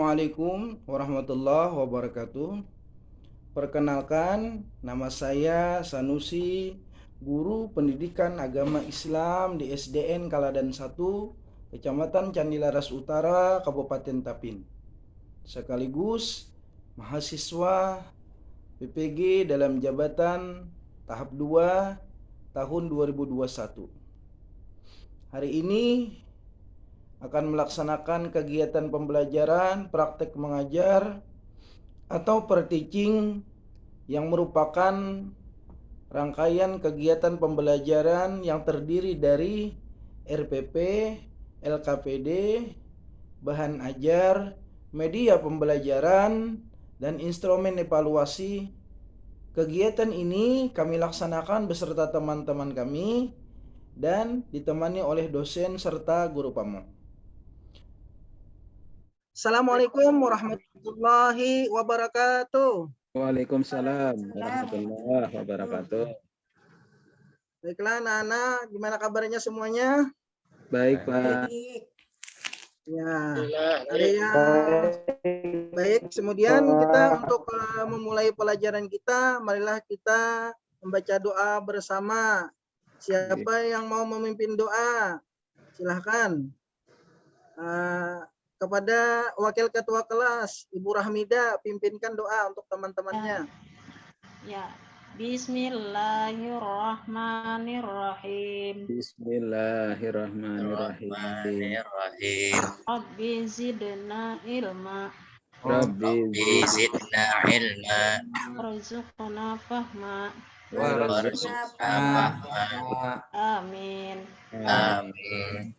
Assalamualaikum warahmatullahi wabarakatuh. Perkenalkan, nama saya Sanusi, guru pendidikan agama Islam di SDN Kaladan 1, Kecamatan Candilaras Utara, Kabupaten Tapin. Sekaligus mahasiswa PPG dalam jabatan tahap 2 tahun 2021. Hari ini akan melaksanakan kegiatan pembelajaran praktek mengajar atau per-teaching yang merupakan rangkaian kegiatan pembelajaran yang terdiri dari RPP, LKPD, bahan ajar, media pembelajaran, dan instrumen evaluasi. Kegiatan ini kami laksanakan beserta teman-teman kami dan ditemani oleh dosen serta guru pamong. Assalamualaikum warahmatullahi wabarakatuh. Waalaikumsalam warahmatullahi wabarakatuh. Baiklah anak-anak, gimana kabarnya semuanya? Baik, Pak. Ya, ada yang baik. Kemudian kita untuk memulai pelajaran kita, marilah kita membaca doa bersama. Siapa yang mau memimpin doa? Silahkan. Kepada Wakil Ketua Kelas, Ibu Rahmida, pimpinkan doa untuk teman-temannya. Ya, Bismillahirrahmanirrahim. Bismillahirrahmanirrahim. Rabbi zidna ilma. Rabbi zidna ilma. Warzuqna fahma. Amin. Amin.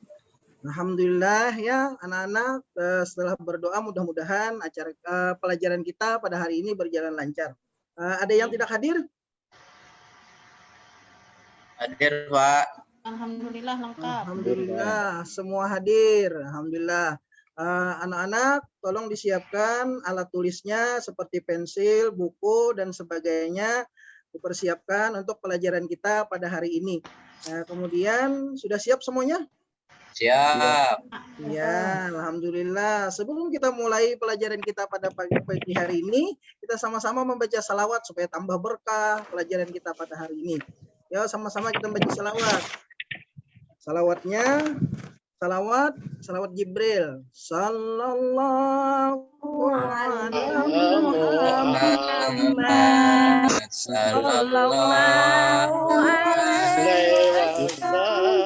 Alhamdulillah ya anak-anak, setelah berdoa mudah-mudahan acara pelajaran kita pada hari ini berjalan lancar. Ada yang tidak hadir? Hadir, Pak. Alhamdulillah lengkap. Alhamdulillah semua hadir. Alhamdulillah. Anak-anak tolong disiapkan alat tulisnya seperti pensil, buku dan sebagainya, dipersiapkan untuk pelajaran kita pada hari ini. Kemudian sudah siap semuanya? Siap. Ya, alhamdulillah. Sebelum kita mulai pelajaran kita pada pagi hari ini, kita sama-sama membaca salawat supaya tambah berkah pelajaran kita pada hari ini. Ya, sama-sama kita membaca salawat. Salawatnya, salawat Jibril. Sallallahu alaihi Muhammad. Sallallahu alaihi wasallam.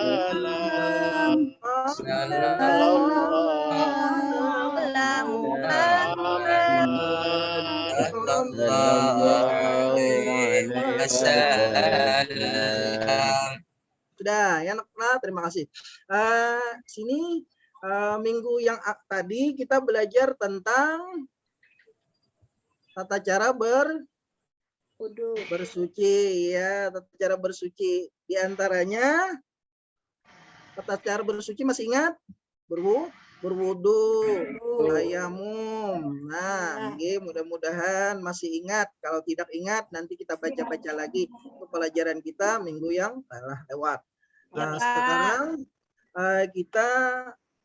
Sudah, ya anak-anak, terima kasih. Sini minggu yang tadi kita belajar tentang tata cara bersuci, ya, tata cara bersuci. Di antaranya tata cara bersuci masih ingat? Berwudu, tayamum. Nah, mudah-mudahan masih ingat. Kalau tidak ingat, nanti kita baca-baca lagi untuk pelajaran kita minggu yang telah lewat. Sekarang kita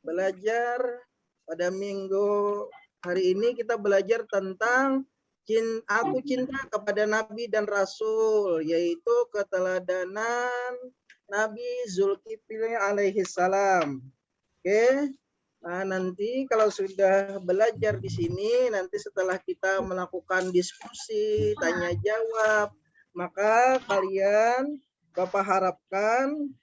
belajar pada minggu hari ini kita belajar tentang aku cinta kepada Nabi dan Rasul, yaitu keteladanan Nabi Zulkifli alaihi salam. Oke. Nanti kalau sudah belajar di sini, nanti setelah kita melakukan diskusi, tanya jawab, maka kalian Bapak harapkan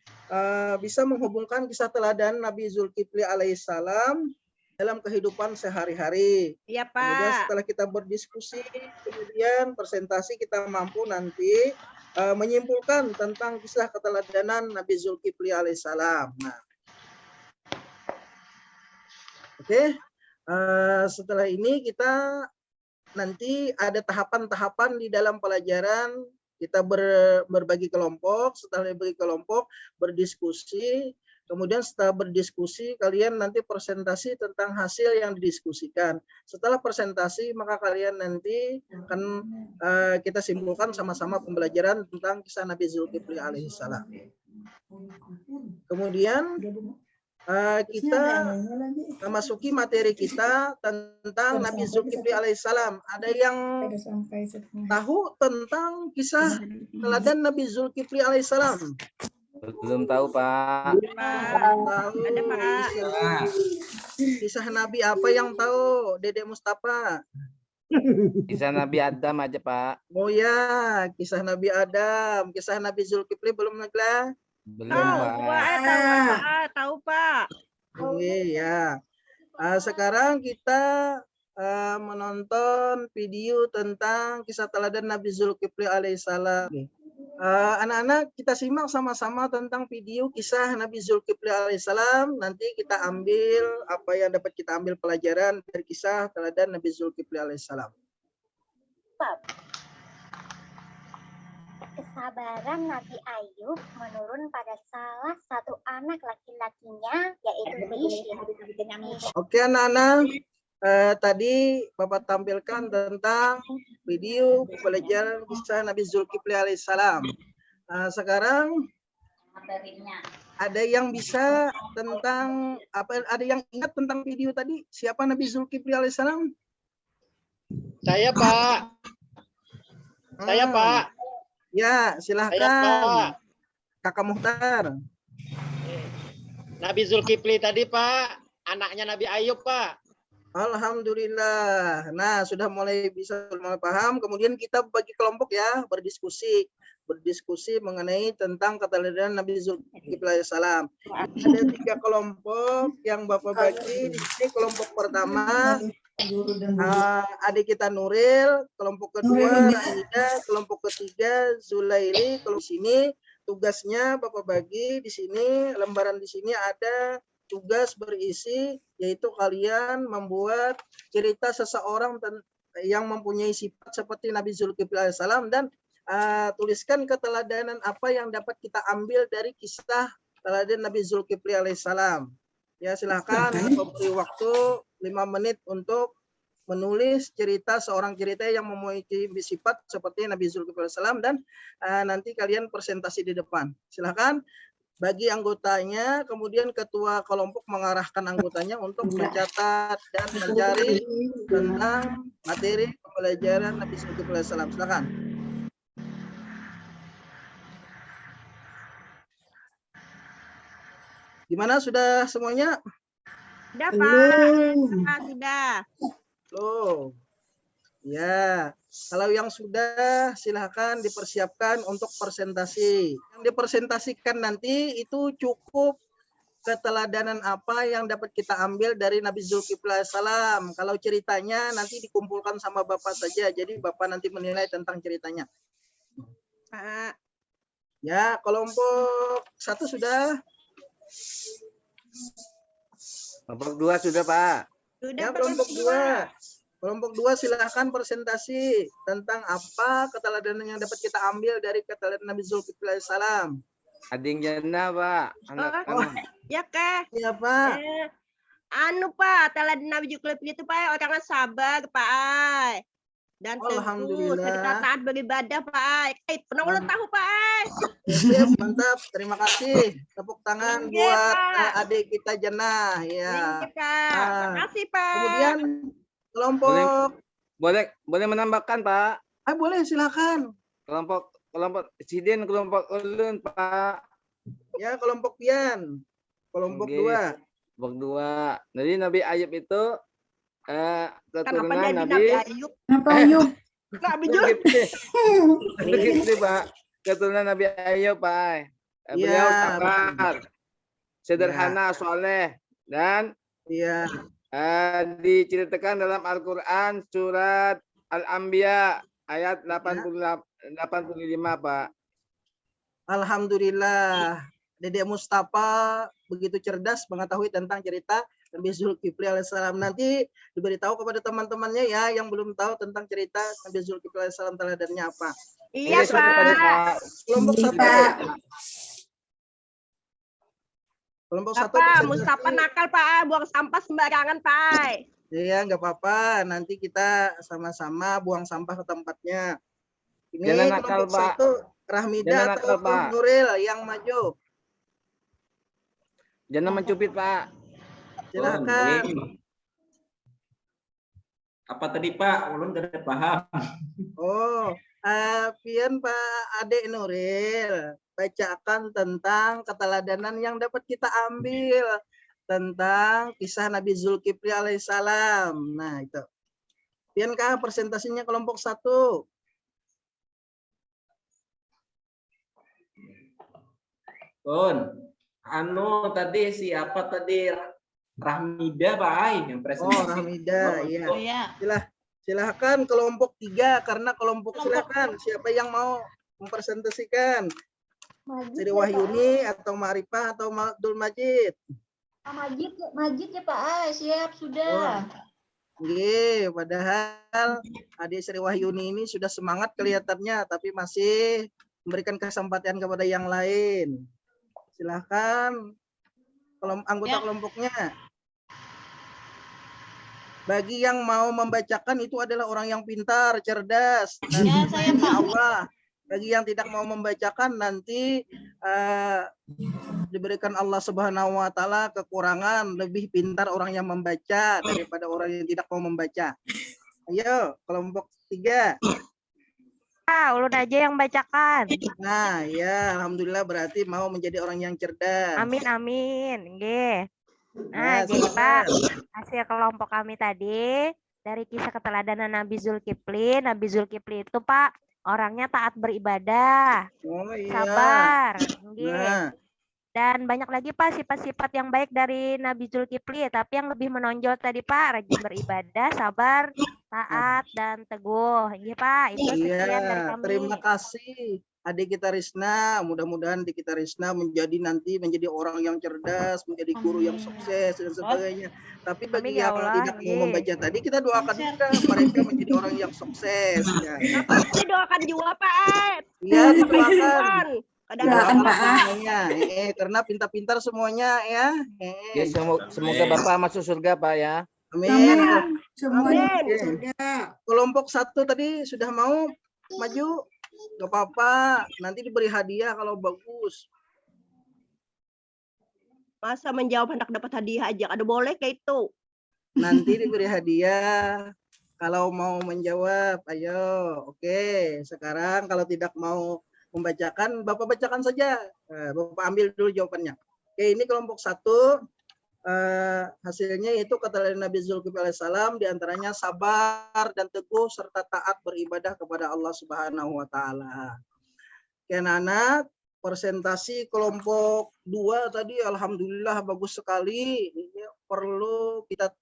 bisa menghubungkan kisah teladan Nabi Zulkifli alaihissalam dalam kehidupan sehari-hari. Iya, Pak. Kemudian setelah kita berdiskusi, kemudian presentasi, kita mampu nanti menyimpulkan tentang kisah keteladanan Nabi Zulkifli alaihissalam. Nah, oke. Setelah ini kita nanti ada tahapan-tahapan di dalam pelajaran. Kita berbagi kelompok, setelah berbagi kelompok berdiskusi, kemudian setelah berdiskusi kalian nanti presentasi tentang hasil yang didiskusikan. Setelah presentasi maka kalian nanti akan kita simpulkan sama-sama pembelajaran tentang kisah Nabi Zulkifli alaihissalam. Kemudian kita memasuki materi kita tentang Nabi Zulkifli alaihissalam. Ada yang tahu tentang kisah teladan Nabi Zulkifli alaihissalam? Belum tahu, Pak. Tahu. Ada, Pak. Kisah Nabi apa yang tahu, Dede Mustafa? Kisah Nabi Adam aja, Pak. Oh ya, kisah Nabi Adam, kisah Nabi Zulkifli belum Nagla? Belum, Tahu, Pak. Pak. Tahu, Pak. Oke ya. Sekarang kita menonton video tentang kisah teladan Nabi Zulkifli alaihissalam. Anak-anak kita simak sama-sama tentang video kisah Nabi Zulkifli alaihissalam. Nanti kita ambil apa yang dapat kita ambil pelajaran dari kisah teladan Nabi Zulkifli alaihissalam. Kesabaran Nabi Ayub menurun pada salah satu anak laki-lakinya, yaitu Bishr. Oke anak-anak, tadi Bapak tampilkan tentang video pelajaran kisah Nabi Zulkifli alaihissalam. Sekarang ada yang bisa tentang apa? Ada yang ingat tentang video tadi? Siapa Nabi Zulkifli alaihissalam? Saya, Pak. Saya, Pak. Ya, Saya, silahkan. Pak. Kakak Muhtar. Nabi Zulkifli tadi, Pak. Anaknya Nabi Ayub, Pak. Alhamdulillah. Nah, sudah mulai paham. Kemudian kita bagi kelompok ya, berdiskusi mengenai tentang keteladanan Nabi Zulkifli alaihissalam. Ada 3 kelompok yang Bapak bagi. Di sini kelompok pertama adik kita Nuril, kelompok kedua Rahida, kelompok ketiga Zulaili. Kalau sini tugasnya Bapak bagi di sini, lembaran di sini ada tugas berisi yaitu kalian membuat cerita seseorang yang mempunyai sifat seperti Nabi Zulkifli alaihissalam dan tuliskan keteladanan apa yang dapat kita ambil dari kisah teladan Nabi Zulkifli alaihissalam. Ya, silahkan beri waktu 5 menit untuk menulis seorang cerita yang mempunyai sifat seperti Nabi Zulkifli alaihissalam dan nanti kalian presentasi di depan. Silahkan bagi anggotanya, kemudian ketua kelompok mengarahkan anggotanya untuk mencatat dan mencari tentang materi pembelajaran Nabi Zulkifli alaihissalam. Silahkan. Gimana, sudah semuanya? Sudah, Pak. Sudah. Loh. Ya, kalau yang sudah silahkan dipersiapkan untuk presentasi. Yang dipresentasikan nanti itu cukup keteladanan apa yang dapat kita ambil dari Nabi Zulkifli alaihissalam. Kalau ceritanya nanti dikumpulkan sama Bapak saja, jadi Bapak nanti menilai tentang ceritanya. Pak. Ya, kelompok 1 sudah. Kelompok 2 sudah, Pak. Sudah, Ya, Pak. kelompok 2. Kelompok 2 silahkan presentasi tentang apa keteladanan yang dapat kita ambil dari keteladanan Nabi Zulkifli alaihissalam. Ading Jana, Pak. Ya, Kak. Iya, Pak. Pak, teladan Nabi Zulkifli itu Pak orangnya sabar, Pak. Dan teguh, serta taat beribadah, Pak. Pernah ulang tahu, Pak. Sip, mantap. Terima kasih. Tepuk tangan buat adik kita Jannah. Ya. Terima kasih, Pak. Kemudian kelompok boleh menambahkan, Pak. Boleh, silakan. Kelompok Sidin, kelompok Ulun, Pak. Ya, kelompok Pian. Kelompok 2. Kelompok 2. Jadi Nabi Ayub itu keturunan Nabi Ayub. Nabi Zulkifli, Pak. Keturunan Nabi Ayub, Pak. Beliau sabar, sederhana, soleh, dan diceritakan dalam Al-Quran surat Al-Anbiya ayat 85, Pak. Alhamdulillah. Dedek Mustafa begitu cerdas mengetahui tentang cerita Nabi Zulkifli alaihissalam. Nanti diberitahu kepada teman-temannya ya yang belum tahu tentang cerita Nabi Zulkifli alaihissalam teladannya apa. Iya, Pak. Kelompok 1. Kelompok 1. Pak, Mustafa nakal, Pak. Buang sampah sembarangan, Pak. Iya, nggak apa-apa. Nanti kita sama-sama buang sampah ke tempatnya. Ini nakal, kelompok 1, Rahmida atau Nuril yang maju. Jangan mencubit, Pak. Silakan. Apa tadi Pak? Ulun tidak paham. Oh, pian Pak Ade Nuril, bacakan tentang keteladanan yang dapat kita ambil tentang kisah Nabi Zulkifli alaihissalam. Nah, itu. Pian Kak, presentasinya kelompok 1. Kun, anu tadi siapa tadi? Rahmida Pak Ai yang Oh, presentasi. Rahmida, iya. Silahkan kelompok 3 karena kelompok silakan siapa yang mau mempresentasikan. Sri Wahyuni atau Ma'rifah atau Abdul Majid. Majid ya Pak Ai, siap sudah. Oke, padahal adik Sri Wahyuni ini sudah semangat kelihatannya tapi masih memberikan kesempatan kepada yang lain. Silahkan anggota kelompoknya. Bagi yang mau membacakan itu adalah orang yang pintar, cerdas. Ya, saya Pak. Allah. Bagi yang tidak mau membacakan nanti diberikan Allah Subhanahu wa taala kekurangan, lebih pintar orang yang membaca daripada orang yang tidak mau membaca. Ayo, kelompok 3. Ulun aja yang bacakan. Nah, ya alhamdulillah berarti mau menjadi orang yang cerdas. Amin amin. Nggih. Nah, Ya, jadi Pak, silakan. hasil kelompok kami tadi dari kisah keteladanan Nabi Zulkifli. Nabi Zulkifli itu Pak orangnya taat beribadah, Oh iya. sabar, nggih. Nah, Dan banyak lagi Pak sifat-sifat yang baik dari Nabi Zulkifli. Tapi yang lebih menonjol tadi Pak rajin beribadah, sabar, taat dan teguh. Nggih Pak, itu sekian dari iya, kami. terima kasih adik kita Risna. Mudah-mudahan adik kita Risna nanti menjadi orang yang cerdas, menjadi guru yang sukses dan sebagainya. Tapi bagi Amin ya yang Allah, tidak mau nggih. membaca tadi, kita doakan juga mereka menjadi orang yang sukses. Ya, Didoakan juga Pak Ai. iya didoakan. Kadang-kadang Doakan semuanya. Karena pintar-pintar semuanya ya. Ya, semoga Bapak masuk surga, Pak ya. Amin. Amin. Kelompok 1 tadi sudah mau maju, nggak apa-apa. Nanti diberi hadiah kalau bagus. Masa menjawab hendak dapat hadiah aja, ada boleh kayak itu. Nanti diberi hadiah kalau mau menjawab. Ayo, oke. Sekarang kalau tidak mau membacakan, Bapak bacakan saja. Bapak ambil dulu jawabannya. Oke, ini kelompok 1. Hasilnya yaitu kata Nabi Zulkifli alaihissalam diantaranya sabar dan teguh serta taat beribadah kepada Allah Subhanahu wa taala. Oke, anak presentasi kelompok 2 tadi alhamdulillah bagus sekali. Ini perlu kita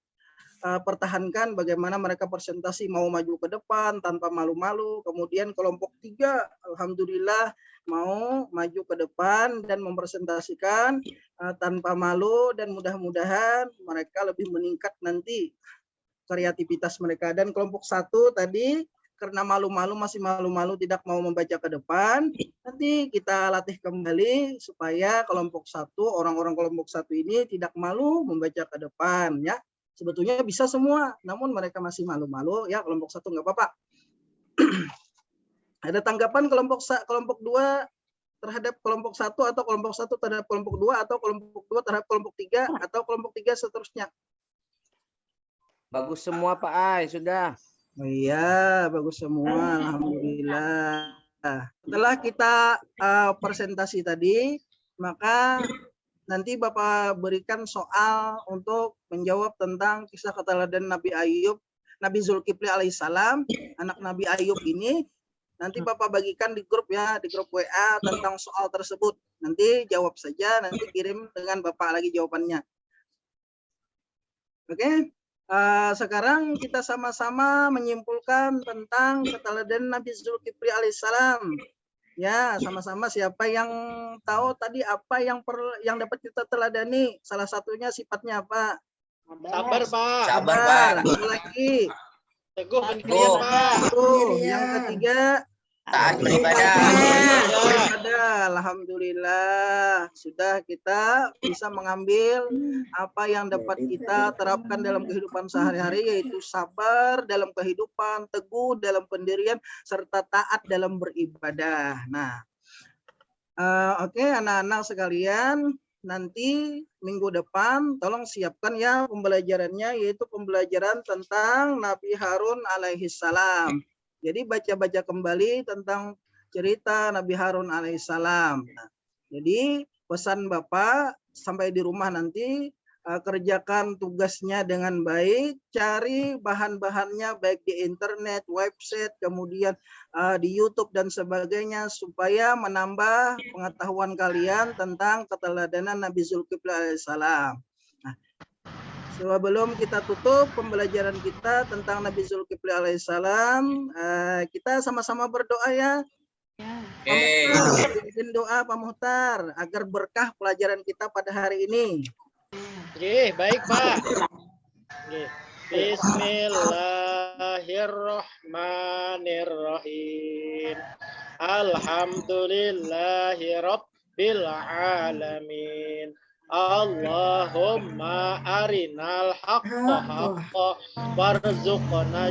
pertahankan bagaimana mereka presentasi mau maju ke depan tanpa malu-malu. Kemudian kelompok 3 alhamdulillah mau maju ke depan dan mempresentasikan tanpa malu, dan mudah-mudahan mereka lebih meningkat nanti kreativitas mereka. Dan kelompok 1 tadi karena malu-malu, masih malu-malu tidak mau membaca ke depan, nanti kita latih kembali supaya kelompok 1, orang-orang kelompok 1 ini tidak malu membaca ke depan ya. Sebetulnya bisa semua, namun mereka masih malu-malu ya. Kelompok 1 nggak apa-apa. Ada tanggapan kelompok 2 terhadap kelompok 1, atau kelompok 1 terhadap kelompok 2, atau kelompok 2 terhadap kelompok 3, atau kelompok 3 seterusnya? Bagus semua Pak Ai, sudah. Oh iya, bagus semua, alhamdulillah. Setelah kita presentasi tadi, maka nanti Bapak berikan soal untuk menjawab tentang kisah keteladanan Nabi Ayub, Nabi Zulkifli alaihissalam, anak Nabi Ayub ini. Nanti Bapak bagikan di grup ya, di grup WA tentang soal tersebut. Nanti jawab saja, nanti kirim dengan Bapak lagi jawabannya. Oke, sekarang kita sama-sama menyimpulkan tentang keteladanan Nabi Zulkifli alaihissalam. Ya, sama-sama siapa yang tahu tadi apa yang dapat kita teladani? Salah satunya sifatnya apa? Sabar, Pak. Sabar, Pak. Satu lagi. Teguh pendirian, Pak. Yang ketiga, Taat beribadah. Alhamdulillah sudah kita bisa mengambil apa yang dapat kita terapkan dalam kehidupan sehari-hari, yaitu sabar dalam kehidupan, teguh dalam pendirian, serta taat dalam beribadah. Nah, oke, anak-anak sekalian, nanti minggu depan tolong siapkan ya pembelajarannya, yaitu pembelajaran tentang Nabi Harun alaihissalam. Jadi baca-baca kembali tentang cerita Nabi Harun alaihissalam. Nah, jadi pesan Bapak sampai di rumah nanti kerjakan tugasnya dengan baik, cari bahan-bahannya baik di internet, website, kemudian di YouTube dan sebagainya supaya menambah pengetahuan kalian tentang keteladanan Nabi Zulkifli alaihissalam. Nah, sebelum kita tutup pembelajaran kita tentang Nabi Zulkifli alaihissalam, kita sama-sama berdoa ya. Bikin doa Pak Muhtar agar berkah pelajaran kita pada hari ini. Oke, baik Pak. Oke. Bismillahirrahmanirrahim. Alhamdulillahirabbil alamin. Allahumma arinal haqqa haqqa warzuqna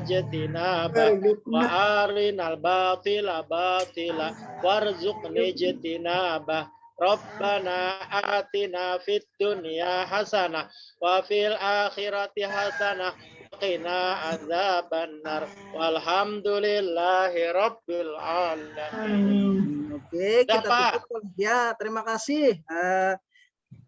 jatinaba wa arinal batila batila warzuqni jatinaba. Rabbana atina fid dunya hasanah wa fil akhirati hasanah wa qina adzabannar walhamdulillahi rabbil alamin. Oke, kita tutup ya. Terima kasih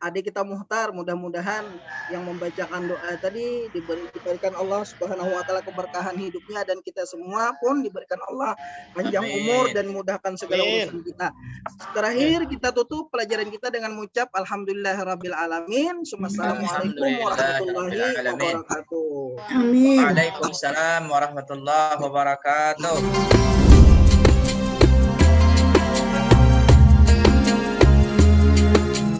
adik kita Muhtar, mudah-mudahan yang membacakan doa tadi diberikan Allah Subhanahu wa taala keberkahan hidupnya, dan kita semua pun diberikan Allah panjang umur dan mudahkan segala urusan kita. Terakhir kita tutup pelajaran kita dengan mengucap alhamdulillahirabbil alamin. Assalamualaikum warahmatullahi wabarakatuh. Waalaikumsalam warahmatullahi wabarakatuh.